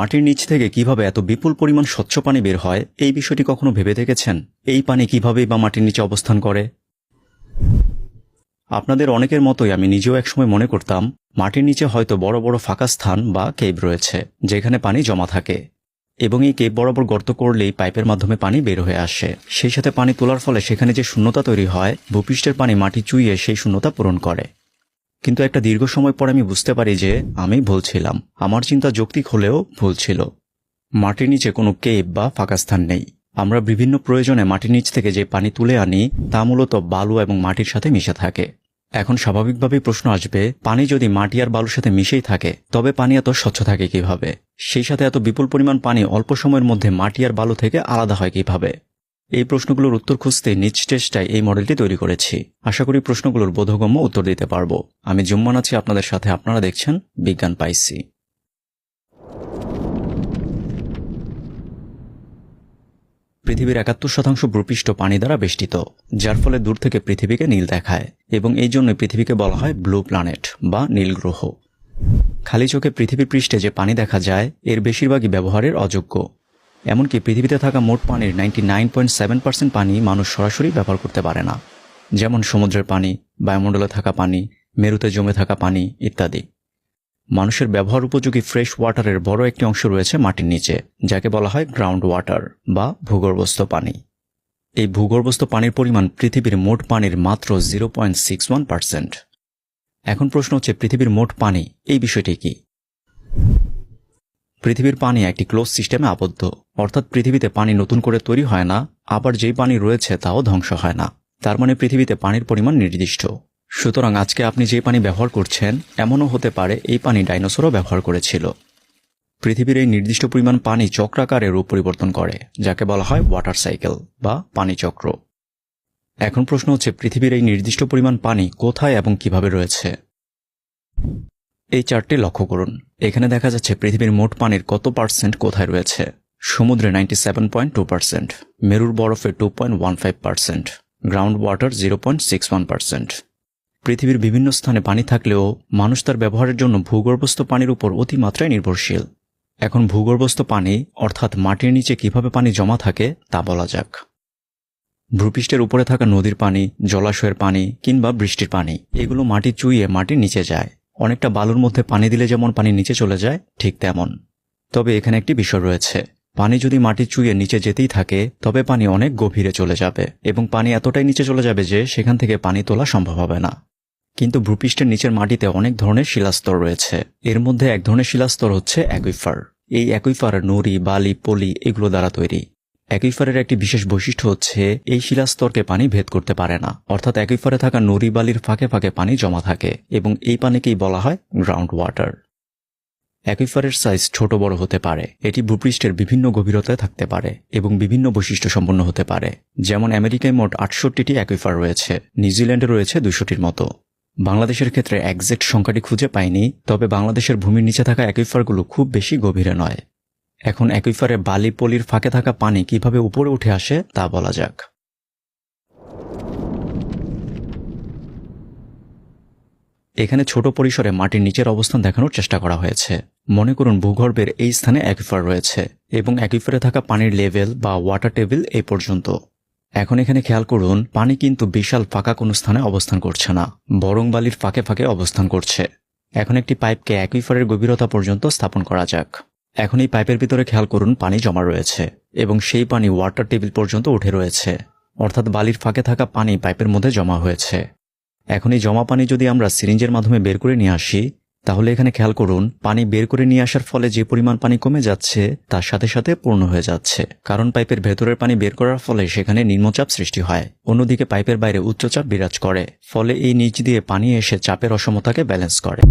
মাটির নিচ থেকে কিভাবে এত বিপুল পরিমাণ স্বচ্ছ পানি বের হয় এই বিষয়টি কখনো ভেবে দেখেছেন? এই পানি কিভাবেই বা মাটির নিচে অবস্থান করে? আপনাদের অনেকের মতোই আমি নিজেও একসময় মনে করতাম মাটির নিচে হয়তো বড় বড় ফাঁকা স্থান বা কেভ রয়েছে যেখানে পানি জমা থাকে, এবং এই কেভ বরাবর গর্ত করলেই পাইপের মাধ্যমে পানি বের হয়ে আসে। সেই সাথে পানি তোলার ফলে সেখানে যে শূন্যতা তৈরি হয়, ভূপৃষ্ঠের পানি মাটি চুইয়ে সেই শূন্যতা পূরণ করে। কিন্তু একটা দীর্ঘ সময় পর আমি বুঝতে পারি যে আমি ভুল ছিলাম। আমার চিন্তা যৌক্তিক হলেও ভুল ছিল। মাটির নিচে কোনো কেভ বা ফাঁকা স্থান নেই। আমরা বিভিন্ন প্রয়োজনে মাটির নিচ থেকে যে পানি তুলে আনি তা মূলত বালু এবং মাটির সাথে মিশে থাকে। এখন স্বাভাবিকভাবেই প্রশ্ন আসবে, পানি যদি মাটি আর বালুর সাথে মিশেই থাকে তবে পানি এত স্বচ্ছ থাকে কিভাবে? সেই সাথে এত বিপুল পরিমাণ পানি অল্প সময়ের মধ্যে মাটি আর বালু থেকে আলাদা হয় কিভাবে? এই প্রশ্নগুলোর উত্তর খুঁজতে নিজ চেষ্টায় এই মডেলটি তৈরি করেছি। আশা করি প্রশ্নগুলোর বোধগম্য উত্তর দিতে পারবো। আমি জুম্মান আছি আপনাদের সাথে, আপনারা দেখছেন বিজ্ঞান পাইসি। পৃথিবীর ৭১% ভূপৃষ্ঠ পানি দ্বারা বেষ্টিত, যার ফলে দূর থেকে পৃথিবীকে নীল দেখায়, এবং এই জন্য পৃথিবীকে বলা হয় ব্লু প্ল্যানেট বা নীল গ্রহ। খালি চোখে পৃথিবীর পৃষ্ঠে যে পানি দেখা যায় এর বেশিরভাগই ব্যবহারের অযোগ্য। এমনকি পৃথিবীতে থাকা মোট পানির 99.7% পানি মানুষ সরাসরি ব্যবহার করতে পারে না, যেমন সমুদ্রের পানি, বায়ুমণ্ডলে থাকা পানি, মেরুতে জমে থাকা পানি ইত্যাদি। মানুষের ব্যবহার উপযোগী ফ্রেশ ওয়াটারের বড় একটি অংশ রয়েছে মাটির নিচে, যাকে বলা হয় গ্রাউন্ড ওয়াটার বা ভূগর্ভস্থ পানি। এই ভূগর্ভস্থ পানির পরিমাণ পৃথিবীর মোট পানির মাত্র 0.61%। এখন প্রশ্ন হচ্ছে, পৃথিবীর মোট পানি এই বিষয়টি কি? পৃথিবীর পানি একটি ক্লোজ সিস্টেমে আবদ্ধ, অর্থাৎ পৃথিবীতে পানি নতুন করে তৈরি হয় না, আবার যেই পানি রয়েছে তাও ধ্বংস হয় না। তার মানে পৃথিবীতে পানির পরিমাণ নির্দিষ্ট। সুতরাং আজকে আপনি যে পানি ব্যবহার করছেন এমনও হতে পারে এই পানি ডাইনোসরও ব্যবহার করেছিল। পৃথিবীর এই নির্দিষ্ট পরিমাণ পানি চক্রাকারে রূপ পরিবর্তন করে, যাকে বলা হয় ওয়াটার সাইকেল বা পানি চক্র। এখন প্রশ্ন হচ্ছে, পৃথিবীর এই নির্দিষ্ট পরিমাণ পানি কোথায় এবং কিভাবে রয়েছে? এই চার্টটি লক্ষ্য করুন। এখানে দেখা যাচ্ছে পৃথিবীর মোট পানির কত পার্সেন্ট কোথায় রয়েছে। সমুদ্রে 97.2%, মেরুর বরফে 2.15%, গ্রাউন্ড ওয়াটার 0.61%। পৃথিবীর বিভিন্ন স্থানে পানি থাকলেও মানুষ তার ব্যবহারের জন্য ভূগর্ভস্থ পানির উপর অতিমাত্রায় নির্ভরশীল। এখন ভূগর্ভস্থ পানি অর্থাৎ মাটির নিচে কিভাবে পানি জমা থাকে তা বলা যাক। ভূপৃষ্ঠের উপরে থাকা নদীর পানি, জলাশয়ের পানি কিংবা বৃষ্টির পানি, এগুলো মাটি চুইয়ে মাটির নিচে যায়। অনেকটা বালুর মধ্যে পানি দিলে যেমন পানি নিচে চলে যায় ঠিক তেমন। তবে এখানে একটি বিষয় রয়েছে, পানি যদি মাটি চুইয়ে নিচে যেতেই থাকে তবে পানি অনেক গভীরে চলে যাবে, এবং পানি এতটাই নিচে চলে যাবে যে সেখান থেকে পানি তোলা সম্ভব হবে না। কিন্তু ভূপৃষ্ঠের নিচের মাটিতে অনেক ধরনের শিলাস্তর রয়েছে। এর মধ্যে এক ধরনের শিলাস্তর হচ্ছে অ্যাকুইফার। এই অ্যাকুইফার নুড়ি, বালি, পলি এগুলো দ্বারা তৈরি। অ্যাকুইফারের একটি বিশেষ বৈশিষ্ট্য হচ্ছে এই শিলাস্তরকে পানি ভেদ করতে পারে না, অর্থাৎ অ্যাকুইফারে থাকা নুড়ি বালির ফাঁকে ফাঁকে পানি জমা থাকে, এবং এই পানিকেই বলা হয় গ্রাউন্ড ওয়াটার। অ্যাকুইফারের সাইজ ছোট বড় হতে পারে। এটি ভূপৃষ্ঠের বিভিন্ন গভীরতায় থাকতে পারে এবং বিভিন্ন বৈশিষ্ট্য সম্পন্ন হতে পারে। যেমন আমেরিকায় মোট 68টি অ্যাকুইফার রয়েছে, নিউজিল্যান্ডে রয়েছে 200টির মতো। বাংলাদেশের ক্ষেত্রে একজ্যাক্ট সংখ্যাটি খুঁজে পাইনি, তবে বাংলাদেশের ভূমির নিচে থাকা অ্যাকুইফারগুলো খুব বেশি গভীরে নয়। এখন অ্যাকুইফারে বালি, পলির ফাঁকে থাকা পানি কিভাবে উপরে উঠে আসে তা বলা যাক। এখানে ছোট পরিসরে মাটির নিচের অবস্থান দেখানোর চেষ্টা করা হয়েছে। মনে করুন ভূগর্ভের এই স্থানে অ্যাকুইফার রয়েছে এবং অ্যাকুইফারে থাকা পানির লেভেল বা ওয়াটার টেবিল এই পর্যন্ত। এখন এখানে খেয়াল করুন, পানি কিন্তু বিশাল ফাঁকা কোনো স্থানে অবস্থান করছে না, বরং বালির ফাঁকে ফাঁকে অবস্থান করছে। এখন একটি পাইপকে অ্যাকুইফারের গভীরতা পর্যন্ত স্থাপন করা যাক। এখন এই পাইপের ভিতরে খেয়াল করুন, পানি জমা রয়েছে এবং সেই পানি ওয়াটার টেবিল পর্যন্ত উঠে রয়েছে, অর্থাৎ বালির ফাঁকে থাকা পানি পাইপের মধ্যে জমা হয়েছে। এখন এই জমা পানি যদি আমরা সিরিঞ্জের মাধ্যমে বের করে নিয়ে আসি, তাহলে এখানে খেয়াল করুন, পানি বের করে নিয়ে আসার ফলে যে পরিমাণ পানি কমে যাচ্ছে তার সাথে সাথে পূর্ণ হয়ে যাচ্ছে, কারণ পাইপের ভেতরের পানি বের করার ফলে সেখানে নিম্নচাপ সৃষ্টি হয়। অন্যদিকে পাইপের বাইরে উচ্চচাপ বিরাজ করে, ফলে এই নিচ দিয়ে পানি এসে চাপের অসমতাকে ব্যালেন্স করে।